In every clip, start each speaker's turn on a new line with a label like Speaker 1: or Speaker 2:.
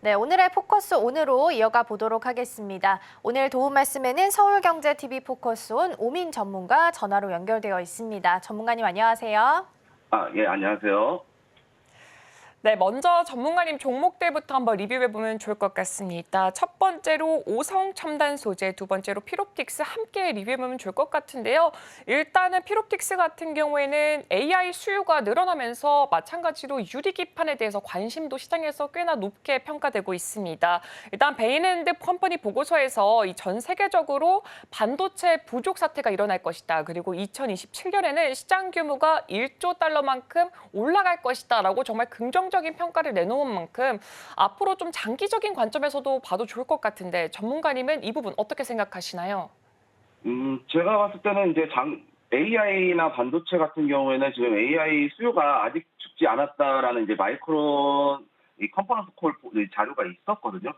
Speaker 1: 네, 오늘의 포커스 온으로 이어가 보도록 하겠습니다. 오늘 도움 말씀에는 서울경제TV 포커스 온 오민 전문가 전화로 연결되어 있습니다. 전문가님 안녕하세요.
Speaker 2: 예, 안녕하세요.
Speaker 3: 네, 먼저 전문가님 종목들부터 한번 리뷰해보면 좋을 것 같습니다. 첫 번째로 오성 첨단 소재, 두 번째로 피롭틱스 함께 리뷰해보면 좋을 것 같은데요. 일단은 피롭틱스 같은 경우에는 AI 수요가 늘어나면서 마찬가지로 유리기판에 대해서 관심도 시장에서 꽤나 높게 평가되고 있습니다. 일단 베인앤드 컴퍼니 보고서에서 이 전 세계적으로 반도체 부족 사태가 일어날 것이다. 그리고 2027년에는 시장 규모가 1조 달러만큼 올라갈 것이다라고 정말 긍정적인 평가를 내놓은 만큼 앞으로 좀 장기적인 관점에서도 봐도 좋을 것 같은데 전문가님은 이 부분 어떻게 생각하시나요?
Speaker 2: 제가 봤을 때는 이제 AI나 반도체 같은 경우에는 지금 AI 수요가 아직 죽지 않았다라는 이제 마이크론 이 컨퍼런스 콜 자료가 있었거든요.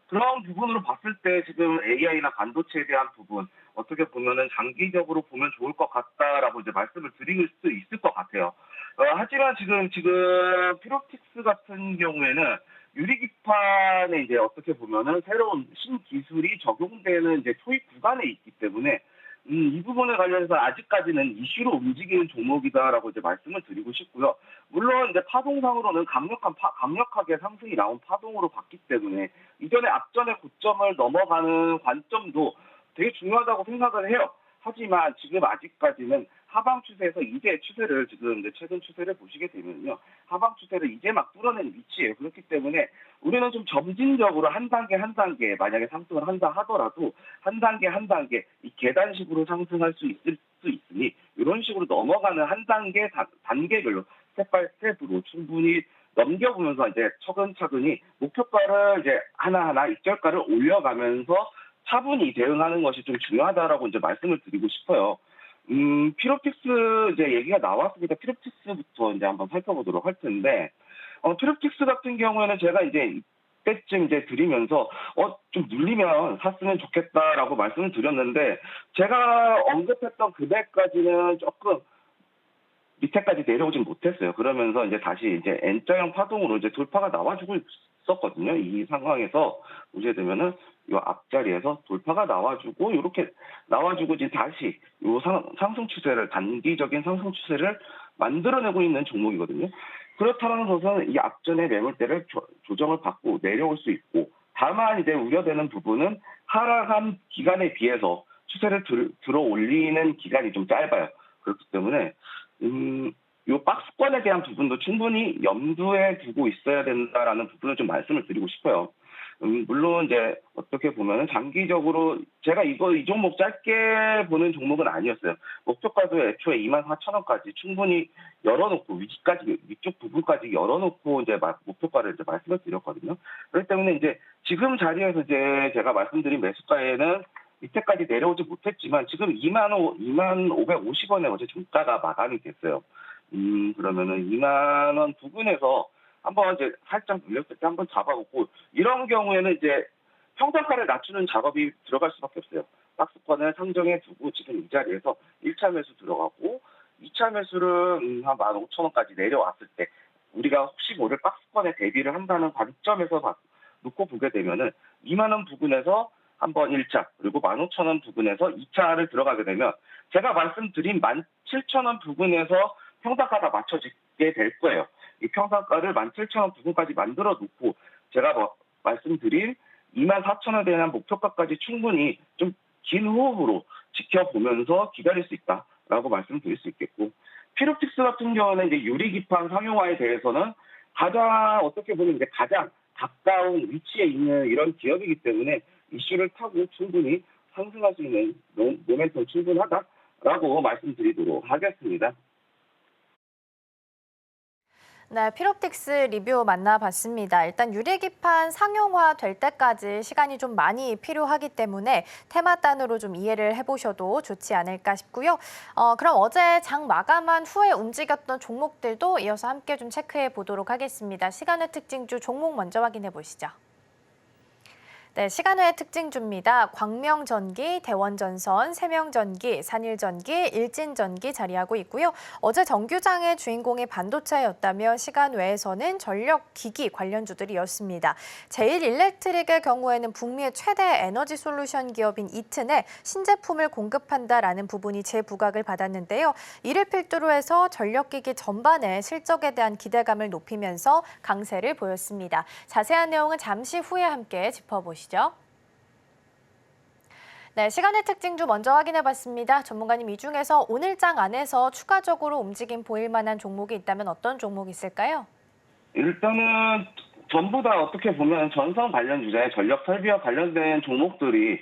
Speaker 2: 그런 부분으로 봤을 때 지금 AI나 반도체에 대한 부분 어떻게 보면은 장기적으로 보면 좋을 것 같다라고 이제 말씀을 드릴 수 있을 것 같아요. 하지만 지금 피롭틱스 같은 경우에는 유리기판에 이제 어떻게 보면은 새로운 신기술이 적용되는 이제 토입 구간에 있기 때문에 이 부분에 관련해서 아직까지는 이슈로 움직이는 종목이다라고 이제 말씀을 드리고 싶고요. 물론 이제 파동상으로는 강력하게 상승이 나온 파동으로 봤기 때문에 이전에 앞전의 고점을 넘어가는 관점도 되게 중요하다고 생각을 해요. 하지만 지금 아직까지는 하방 추세에서 이제 추세를 지금 이제 최근 추세를 보시게 되면요. 하방 추세를 이제 막 뚫어낸 위치예요. 그렇기 때문에 우리는 좀 점진적으로 한 단계 한 단계 만약에 상승을 한다 하더라도 한 단계 한 단계 이 계단식으로 상승할 수 있을 수 있으니 이런 식으로 넘어가는 한 단계 단계별로 스텝 바이 스텝으로 충분히 넘겨보면서 이제 차근차근히 목표가를 이제 하나하나 익절가를 올려가면서 차분히 대응하는 것이 좀 중요하다라고 이제 말씀을 드리고 싶어요. 피롭틱스 이제 얘기가 나왔으니까 피롭틱스부터 이제 한번 살펴보도록 할 텐데, 피롭틱스 같은 경우에는 제가 이제 이때쯤 이제 드리면서, 좀 눌리면 샀으면 좋겠다라고 말씀을 드렸는데, 제가 언급했던 금액까지는 조금 밑에까지 내려오진 못했어요. 그러면서 이제 다시 이제 N자형 파동으로 이제 돌파가 나와주고 있었거든요. 이 상황에서 보게 되면은 이 앞자리에서 돌파가 나와주고 이렇게 나와주고 이제 다시 이 상승 추세를 단기적인 상승 추세를 만들어내고 있는 종목이거든요. 그렇다는 것은 이 앞전의 매물대를 조정을 받고 내려올 수 있고 다만 이제 우려되는 부분은 하락한 기간에 비해서 추세를 들어 올리는 기간이 좀 짧아요. 그렇기 때문에 요 박스권에 대한 부분도 충분히 염두에 두고 있어야 된다라는 부분을 좀 말씀을 드리고 싶어요. 물론 이제 어떻게 보면은 장기적으로 제가 이 종목 짧게 보는 종목은 아니었어요. 목표가도 애초에 24,000원까지 충분히 열어놓고 위쪽 부분까지 열어놓고 이제 목표가를 이제 말씀을 드렸거든요. 그렇기 때문에 이제 지금 자리에서 이제 제가 말씀드린 매수가에는 밑에까지 내려오지 못했지만 지금 25,550원에 어제 종가가 마감이 됐어요. 그러면은 2만 원 부근에서 한번 이제 살짝 눌렸을 때 한번 잡아보고 이런 경우에는 이제 평단가를 낮추는 작업이 들어갈 수밖에 없어요. 박스권을 상정해 두고 지금 이 자리에서 1차 매수 들어가고 2차 매수를 한 15,000원까지 내려왔을 때 우리가 혹시 모를 박스권에 대비를 한다는 관점에서 놓고 보게 되면은 2만 원 부근에서 한번 1차 그리고 15,000원 부근에서 2차를 들어가게 되면 제가 말씀드린 17,000원 부근에서 평단가가 맞춰지게 될 거예요. 이 평단가를 17,000원 부근까지 만들어 놓고 제가 말씀드린 24,000원에 대한 목표가까지 충분히 좀 긴 호흡으로 지켜보면서 기다릴 수 있다라고 말씀드릴 수 있겠고 피롭틱스 같은 경우는 이제 유리기판 상용화에 대해서는 어떻게 보면 이제 가장 가까운 위치에 있는 이런 기업이기 때문에 이슈를 타고 충분히 상승할 수 있는 모멘텀 충분하다라고 말씀드리도록 하겠습니다.
Speaker 1: 네, 피롭틱스 리뷰 만나봤습니다. 일단 유리기판 상용화 될 때까지 시간이 좀 많이 필요하기 때문에 테마단으로 좀 이해를 해보셔도 좋지 않을까 싶고요. 그럼 어제 장 마감한 후에 움직였던 종목들도 이어서 함께 좀 체크해 보도록 하겠습니다. 시간의 특징주 종목 먼저 확인해 보시죠. 네, 시간외 특징주입니다. 광명전기, 대원전선, 세명전기, 산일전기, 일진전기 자리하고 있고요. 어제 정규장의 주인공이 반도체였다면 시간외에서는 전력기기 관련주들이었습니다. 제일일렉트릭의 경우에는 북미의 최대 에너지 솔루션 기업인 이튼에 신제품을 공급한다라는 부분이 재부각을 받았는데요. 이를 필두로 해서 전력기기 전반의 실적에 대한 기대감을 높이면서 강세를 보였습니다. 자세한 내용은 잠시 후에 함께 짚어보시죠. 네, 시간의 특징주 먼저 확인해봤습니다. 전문가님, 이 중에서 오늘장 안에서 추가적으로 움직임 보일 만한 종목이 있다면 어떤 종목이 있을까요?
Speaker 2: 일단은 전부 다 어떻게 보면 전선 관련 주제, 전력 설비와 관련된 종목들이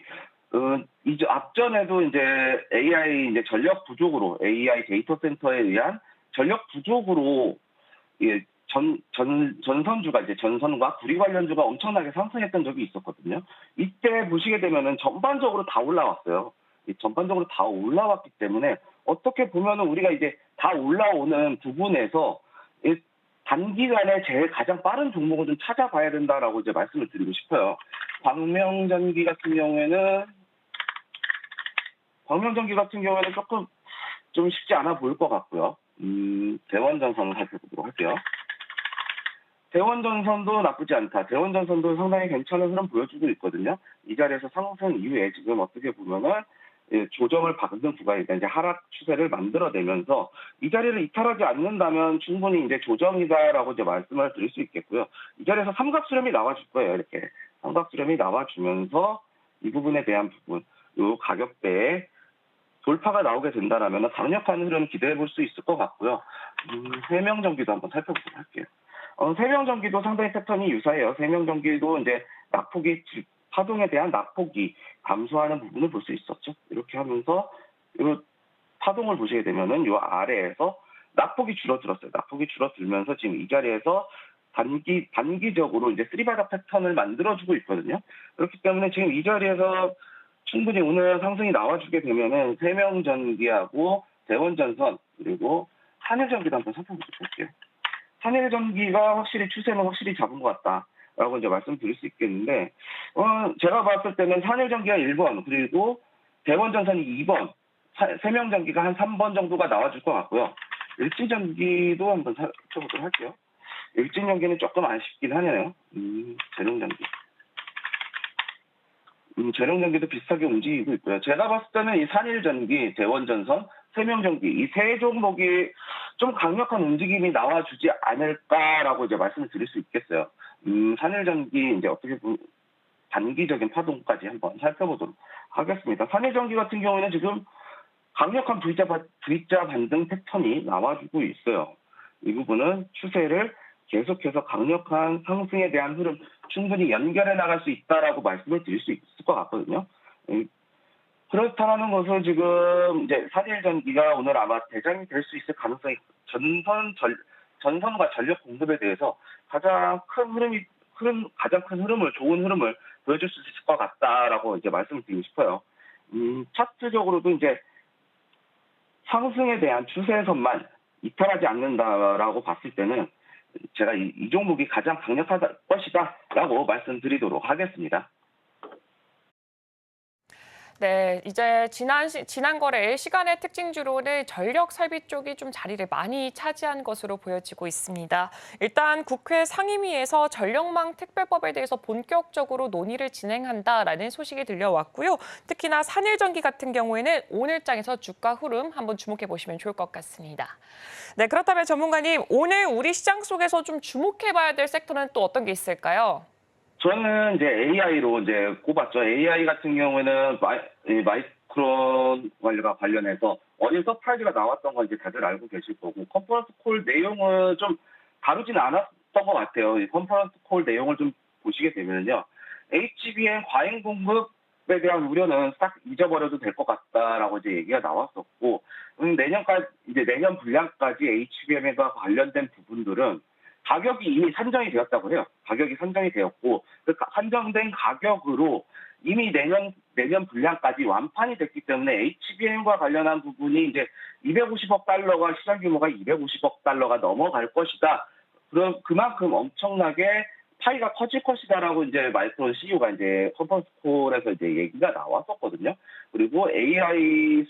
Speaker 2: 이제 앞전에도 이제 AI 이제 전력 부족으로 AI 데이터 센터에 의한 전력 부족으로 예, 전선주가 이제 전선과 구리 관련주가 엄청나게 상승했던 적이 있었거든요. 이때 보시게 되면은 전반적으로 다 올라왔어요. 전반적으로 다 올라왔기 때문에 어떻게 보면은 우리가 이제 다 올라오는 부분에서 단기간에 제일 가장 빠른 종목을 좀 찾아봐야 된다라고 이제 말씀을 드리고 싶어요. 광명전기 같은 경우에는 조금 좀 쉽지 않아 보일 것 같고요. 대원전선을 살펴보도록 할게요. 대원전선도 나쁘지 않다. 대원전선도 상당히 괜찮은 흐름 보여주고 있거든요. 이 자리에서 상승 이후에 지금 어떻게 보면은 조정을 받는 구간이다. 이제 하락 추세를 만들어내면서 이 자리를 이탈하지 않는다면 충분히 이제 조정이다라고 이제 말씀을 드릴 수 있겠고요. 이 자리에서 삼각수렴이 나와줄 거예요. 이렇게 삼각수렴이 나와주면서 이 부분에 대한 부분, 이 가격대에 돌파가 나오게 된다라면 강력한 흐름 기대해 볼 수 있을 것 같고요. 세명전기도 한번 살펴보도록 할게요. 세명전기도 상당히 패턴이 유사해요. 세명전기도 이제 낙폭이 파동에 대한 낙폭이 감소하는 부분을 볼 수 있었죠. 이렇게 하면서 이 파동을 보시게 되면은 이 아래에서 낙폭이 줄어들었어요. 낙폭이 줄어들면서 지금 이 자리에서 단기적으로 이제 3바닥 패턴을 만들어주고 있거든요. 그렇기 때문에 지금 이 자리에서 충분히 오늘 상승이 나와주게 되면은 세명전기하고 대원전선 그리고 한일전기도 한번 살펴보도록 할게요. 한일전기가 추세는 확실히 잡은 것 같다라고 이제 말씀드릴 수 있겠는데, 제가 봤을 때는 한일전기가 1번 그리고 대원전선이 2번, 세명전기가 한 3번 정도가 나와줄 것 같고요. 일진전기도 한번 살펴보도록 할게요. 일진전기는 조금 아쉽긴 하네요. 재룡전기. 재룡전기도 비슷하게 움직이고 있고요. 제가 봤을 때는 이 산일전기, 대원전선, 세명전기 이 세 종목이 좀 강력한 움직임이 나와주지 않을까라고 이제 말씀을 드릴 수 있겠어요. 산일전기 이제 어떻게 보면 단기적인 파동까지 한번 살펴보도록 하겠습니다. 산일전기 같은 경우에는 지금 강력한 V자 반등 패턴이 나와주고 있어요. 이 부분은 추세를 계속해서 강력한 상승에 대한 흐름 충분히 연결해 나갈 수 있다라고 말씀을 드릴 수 있을 것 같거든요. 그렇다는 것은 지금 이제 산일전기가 오늘 아마 대장이 될 수 있을 가능성이 전선과 전력 공급에 대해서 가장 큰 흐름을 좋은 흐름을 보여줄 수 있을 것 같다라고 이제 말씀을 드리고 싶어요. 차트적으로도 이제 상승에 대한 추세선만 이탈하지 않는다라고 봤을 때는 제가 이 종목이 가장 강력할 것이다라고 말씀드리도록 하겠습니다.
Speaker 3: 네, 이제 지난 거래일 시간의 특징주로는 전력 설비 쪽이 좀 자리를 많이 차지한 것으로 보여지고 있습니다. 일단 국회 상임위에서 전력망 특별법에 대해서 본격적으로 논의를 진행한다라는 소식이 들려왔고요. 특히나 산일전기 같은 경우에는 오늘장에서 주가 흐름 한번 주목해 보시면 좋을 것 같습니다. 네, 그렇다면 전문가님, 오늘 우리 시장 속에서 좀 주목해 봐야 될 섹터는 또 어떤 게 있을까요?
Speaker 2: 저는 이제 AI로 이제 꼽았죠. AI 같은 경우에는 마이크론 관련해서 어닝 서프라이즈가 나왔던 건 이제 다들 알고 계실 거고, 컨퍼런스 콜 내용을 좀 다루지는 않았던 것 같아요. 이 컨퍼런스 콜 내용을 좀 보시게 되면요. HBM 과잉 공급에 대한 우려는 싹 잊어버려도 될 것 같다라고 이제 얘기가 나왔었고, 내년 분량까지 HBM과 관련된 부분들은 가격이 이미 산정이 되었다고 해요. 가격이 산정이 되었고, 그 산정된 가격으로 이미 내년 분량까지 완판이 됐기 때문에 HBM과 관련한 부분이 이제 250억 달러가 시장 규모가 250억 달러가 넘어갈 것이다. 그럼 그만큼 엄청나게 파이가 커질 것이다라고 이제 마이크론 CEO가 이제 컨퍼런스 콜에서 이제 얘기가 나왔었거든요. 그리고 AI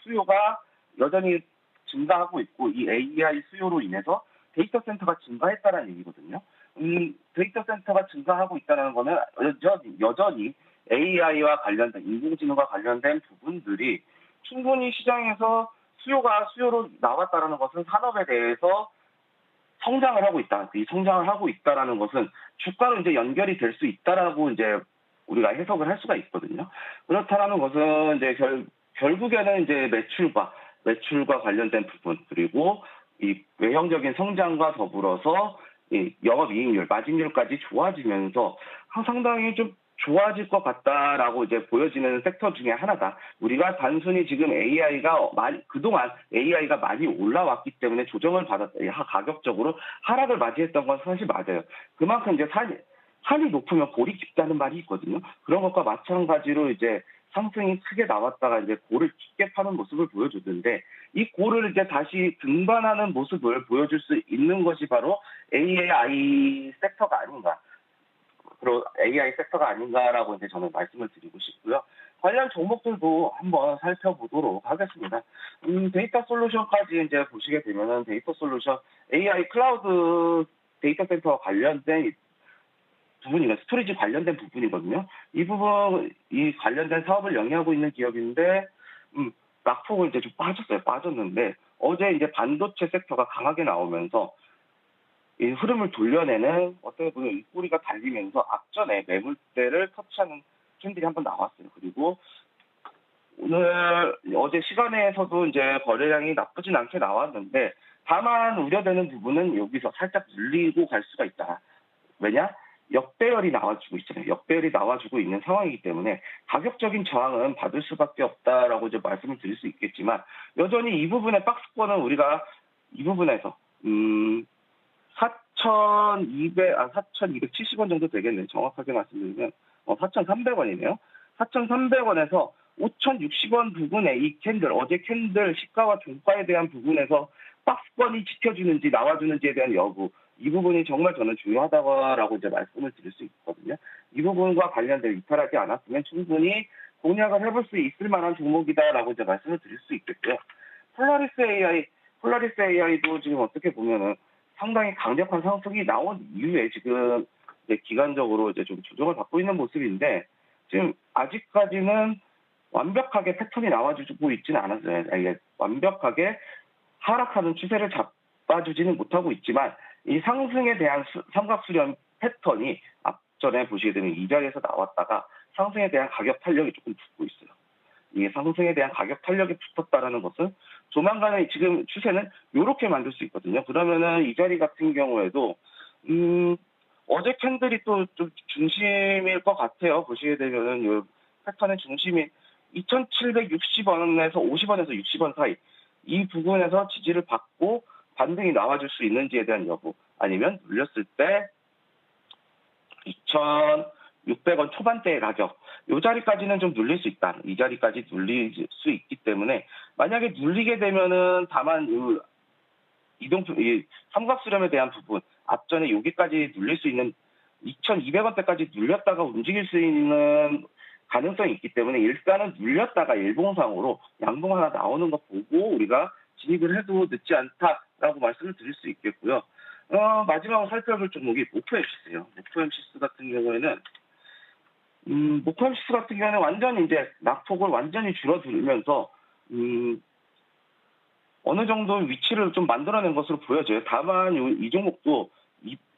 Speaker 2: 수요가 여전히 증가하고 있고 이 AI 수요로 인해서 데이터 센터가 증가했다는 얘기거든요. 데이터 센터가 증가하고 있다는 거는 여전히 AI와 관련된 인공지능과 관련된 부분들이 충분히 시장에서 수요로 나왔다라는 것은 산업에 대해서 성장을 하고 있다. 이 성장을 하고 있다라는 것은 주가로 이제 연결이 될 수 있다라고 이제 우리가 해석을 할 수가 있거든요. 그렇다라는 것은 이제 결국에는 이제 매출과 관련된 부분 그리고 이 외형적인 성장과 더불어서 이 영업이익률, 마진율까지 좋아지면서 상당히 좀 좋아질 것 같다라고 이제 보여지는 섹터 중에 하나다. 우리가 단순히 지금 그동안 AI가 많이 올라왔기 때문에 조정을 가격적으로 하락을 맞이했던 건 사실 맞아요. 그만큼 이제 산이 높으면 골이 깊다는 말이 있거든요. 그런 것과 마찬가지로 이제 상승이 크게 나왔다가 이제 골을 깊게 파는 모습을 보여줬는데 이 골을 이제 다시 등반하는 모습을 보여줄 수 있는 것이 바로 AI 섹터가 아닌가. AI 섹터가 아닌가라고 이제 저는 말씀을 드리고 싶고요. 관련 종목들도 한번 살펴보도록 하겠습니다. 데이터 솔루션까지 이제 보시게 되면은 데이터 솔루션 AI 클라우드 데이터 센터와 관련된 부분이나 스토리지 관련된 부분이거든요. 이 관련된 사업을 영위하고 있는 기업인데, 낙폭을 이제 좀 빠졌는데, 어제 이제 반도체 섹터가 강하게 나오면서, 이 흐름을 돌려내는 어떻게 보면 입꼬리가 달리면서 앞전에 매물대를 터치하는 캔들이 한번 나왔어요. 그리고 어제 시간에서도 이제 거래량이 나쁘진 않게 나왔는데, 다만 우려되는 부분은 여기서 살짝 눌리고 갈 수가 있다. 왜냐? 역배열이 나와주고 있잖아요. 역배열이 나와주고 있는 상황이기 때문에 가격적인 저항은 받을 수밖에 없다라고 이제 말씀을 드릴 수 있겠지만 여전히 이 부분의 박스권은 우리가 이 부분에서 4,270원 정도 되겠네요. 정확하게 말씀드리면 4,300원이네요. 4,300원에서 5,060원 부분에 이 어제 캔들 시가와 종가에 대한 부분에서 박스권이 지켜주는지 나와주는지에 대한 여부 이 부분이 정말 저는 중요하다고 이제 말씀을 드릴 수 있거든요. 이 부분과 관련된 이탈하지 않았으면 충분히 공략을 해볼 수 있을 만한 종목이다라고 이제 말씀을 드릴 수 있겠고요. 폴라리스 AI도 지금 어떻게 보면은 상당히 강력한 상승이 나온 이후에 지금 이제 기간적으로 이제 좀 조정을 받고 있는 모습인데 지금 아직까지는 완벽하게 패턴이 나와주고 있지는 않았어요. 완벽하게 하락하는 추세를 잡아주지는 못하고 있지만 이 상승에 대한 삼각수렴 패턴이 앞전에 보시게 되면 이 자리에서 나왔다가 상승에 대한 가격 탄력이 조금 붙고 있어요. 이 상승에 대한 가격 탄력이 붙었다라는 것은 조만간에 지금 추세는 이렇게 만들 수 있거든요. 그러면은 이 자리 같은 경우에도 어제 캔들이 또 좀 중심일 것 같아요. 보시게 되면은 이 패턴의 중심이 2,760원에서 50원에서 60원 사이 이 부분에서 지지를 받고 반등이 나와줄 수 있는지에 대한 여부 아니면 눌렸을 때 2,600원 초반대의 가격 이 자리까지는 좀 눌릴 수 있다. 이 자리까지 눌릴 수 있기 때문에 만약에 눌리게 되면은 다만 이 삼각수렴에 대한 부분 앞전에 여기까지 눌릴 수 있는 2,200원대까지 눌렸다가 움직일 수 있는 가능성이 있기 때문에 일단은 눌렸다가 일봉상으로 양봉 하나 나오는 거 보고 우리가 진입을 해도 늦지 않다라고 말씀을 드릴 수 있겠고요. 마지막으로 살펴볼 종목이 모코엠시스예요. 모코엠시스 같은 경우에는 완전히 이제 낙폭을 완전히 줄어들면서 어느 정도 위치를 좀 만들어낸 것으로 보여져요. 다만 이 종목도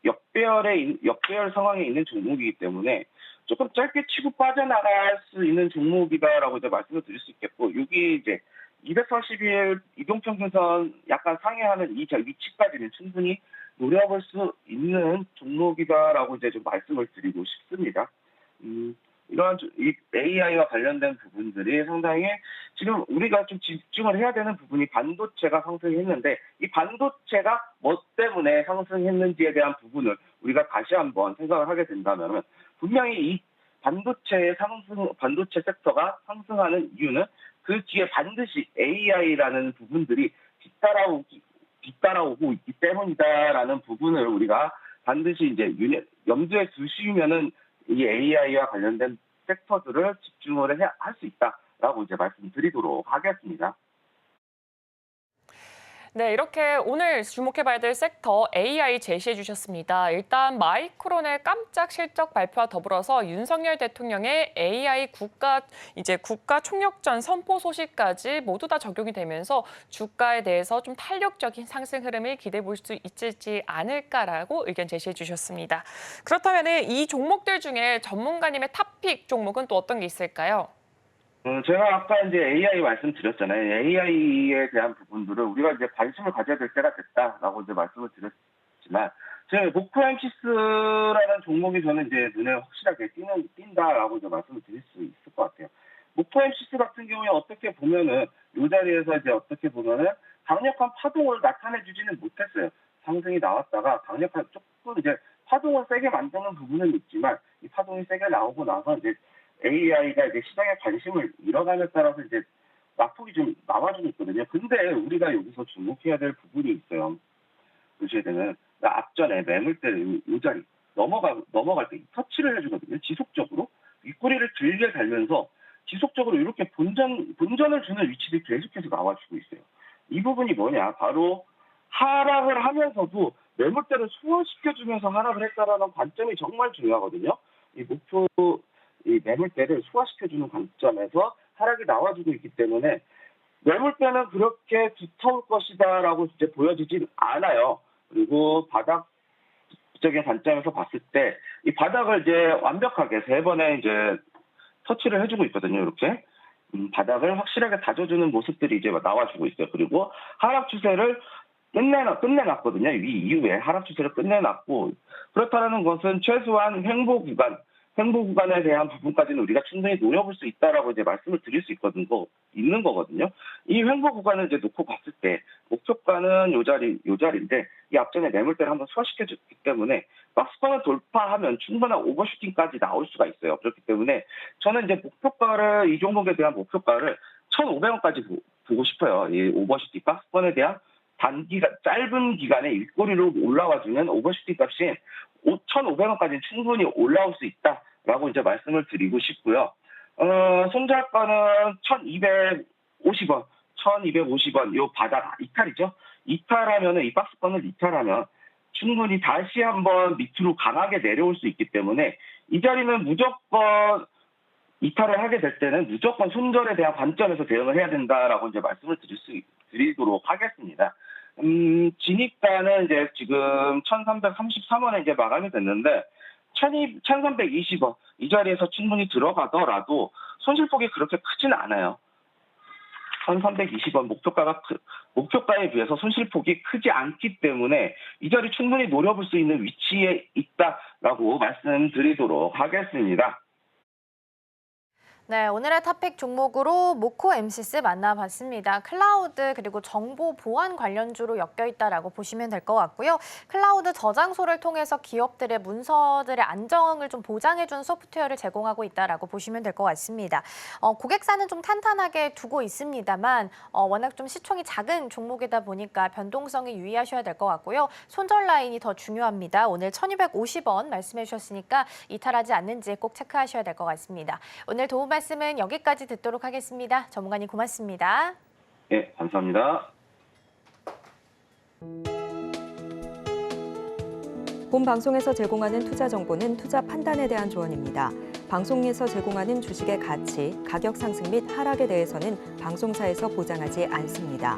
Speaker 2: 역배열 상황에 있는 종목이기 때문에 조금 짧게 치고 빠져나갈 수 있는 종목이다라고 이제 말씀을 드릴 수 있겠고, 여기 이제 240일 이동평균선 약간 상회하는 이 위치까지는 충분히 노려볼 수 있는 종목이다라고 이제 좀 말씀을 드리고 싶습니다. 이러한 이 AI와 관련된 부분들이 상당히 지금 우리가 좀 집중을 해야 되는 부분이 반도체가 상승했는데 이 반도체가 뭐 때문에 상승했는지에 대한 부분을 우리가 다시 한번 생각을 하게 된다면 분명히 이 반도체 섹터가 상승하는 이유는 그 뒤에 반드시 AI라는 부분들이 뒤따라오고 있기 때문이다라는 부분을 우리가 반드시 이제 염두에 두시면은 이 AI와 관련된 섹터들을 집중을 할 수 있다라고 이제 말씀드리도록 하겠습니다.
Speaker 3: 네, 이렇게 오늘 주목해봐야 될 섹터 AI 제시해 주셨습니다. 일단 마이크론의 깜짝 실적 발표와 더불어서 윤석열 대통령의 AI 국가 총력전 선포 소식까지 모두 다 적용이 되면서 주가에 대해서 좀 탄력적인 상승 흐름을 기대해 볼 수 있지 않을까라고 의견 제시해 주셨습니다. 그렇다면 이 종목들 중에 전문가님의 탑픽 종목은 또 어떤 게 있을까요?
Speaker 2: 제가 아까 이제 AI 말씀드렸잖아요. AI에 대한 부분들을 우리가 이제 관심을 가져야 될 때가 됐다라고 이제 말씀을 드렸지만, 제 모코엠시스라는 종목이 저는 이제 눈에 확실하게 띈다라고 이제 말씀을 드릴 수 있을 것 같아요. 모코엠시스 같은 경우에 어떻게 보면은 이 자리에서 이제 어떻게 보면은 강력한 파동을 나타내주지는 못했어요. 상승이 나왔다가 강력한 조금 이제 파동을 세게 만드는 부분은 있지만 이 파동이 세게 나오고 나서 이제 AI가 이제 시장의 관심을 잃어감에 따라서 이제 낙폭이 좀 나와주고 있거든요. 근데 우리가 여기서 주목해야 될 부분이 있어요. 보셔야 되는 앞전에 매물대 이 자리 넘어갈 때 터치를 해주거든요. 지속적으로 윗꼬리를 길게 달면서 지속적으로 이렇게 본전을 주는 위치들이 계속해서 나와주고 있어요. 이 부분이 뭐냐? 바로 하락을 하면서도 매물대를 소화시켜주면서 하락을 했다라는 관점이 정말 중요하거든요. 이 매물대를 소화시켜주는 관점에서 하락이 나와주고 있기 때문에 매물대는 그렇게 두터울 것이다라고 이제 보여지진 않아요. 그리고 바닥적인 관점에서 봤을 때 이 바닥을 이제 완벽하게 3번에 이제 터치를 해주고 있거든요. 이렇게 바닥을 확실하게 다져주는 모습들이 이제 나와주고 있어요. 그리고 하락 추세를 끝내놨거든요. 이 이후에 하락 추세를 끝내놨고, 그렇다는 것은 최소한 횡보 구간에 대한 부분까지는 우리가 충분히 노려볼 수 있다라고 이제 말씀을 드릴 수 있는 거거든요. 이 횡보 구간을 이제 놓고 봤을 때 목표가는 요 자리인데 이 앞전에 매물대를 한번 소화시켜줬기 때문에 박스권을 돌파하면 충분한 오버슈팅까지 나올 수가 있어요. 그렇기 때문에 저는 이제 이 종목에 대한 목표가를 1,500원까지 보고 싶어요. 이 오버슈팅 박스권에 대한 짧은 기간에 윗꼬리로 올라와주는 오버슈팅 값이 5,500원까지 충분히 올라올 수 있다라고 이제 말씀을 드리고 싶고요. 손절가는 1,250원, 요 바닥 이탈이죠. 이탈하면은 이 박스권을 이탈하면 충분히 다시 한번 밑으로 강하게 내려올 수 있기 때문에 이 자리는 무조건 이탈을 하게 될 때는 무조건 손절에 대한 관점에서 대응을 해야 된다라고 이제 말씀을 드리도록 하겠습니다. 진입가는 이제 지금 1,333원에 이제 마감이 됐는데 1,320원 이 자리에서 충분히 들어가더라도 손실폭이 그렇게 크진 않아요. 1,320원 목표가에 비해서 손실폭이 크지 않기 때문에 이 자리 충분히 노려볼 수 있는 위치에 있다라고 말씀드리도록 하겠습니다.
Speaker 1: 네, 오늘의 탑픽 종목으로 모코엠시스 만나봤습니다. 클라우드 그리고 정보 보안 관련주로 엮여 있다라고 보시면 될 것 같고요. 클라우드 저장소를 통해서 기업들의 문서들의 안정을 좀 보장해준 소프트웨어를 제공하고 있다라고 보시면 될 것 같습니다. 고객사는 좀 탄탄하게 두고 있습니다만 워낙 좀 시총이 작은 종목이다 보니까 변동성에 유의하셔야 될 것 같고요. 손절 라인이 더 중요합니다. 오늘 1,250원 말씀해 주셨으니까 이탈하지 않는지 꼭 체크하셔야 될 것 같습니다. 오늘 도움 말씀은 여기까지 듣도록 하겠습니다. 전문가님 고맙습니다.
Speaker 2: 네, 감사합니다.
Speaker 4: 본 방송에서 제공하는 투자 정보는 투자 판단에 대한 조언입니다. 방송에서 제공하는 주식의 가치, 가격 상승 및 하락에 대해서는 방송사에서 보장하지 않습니다.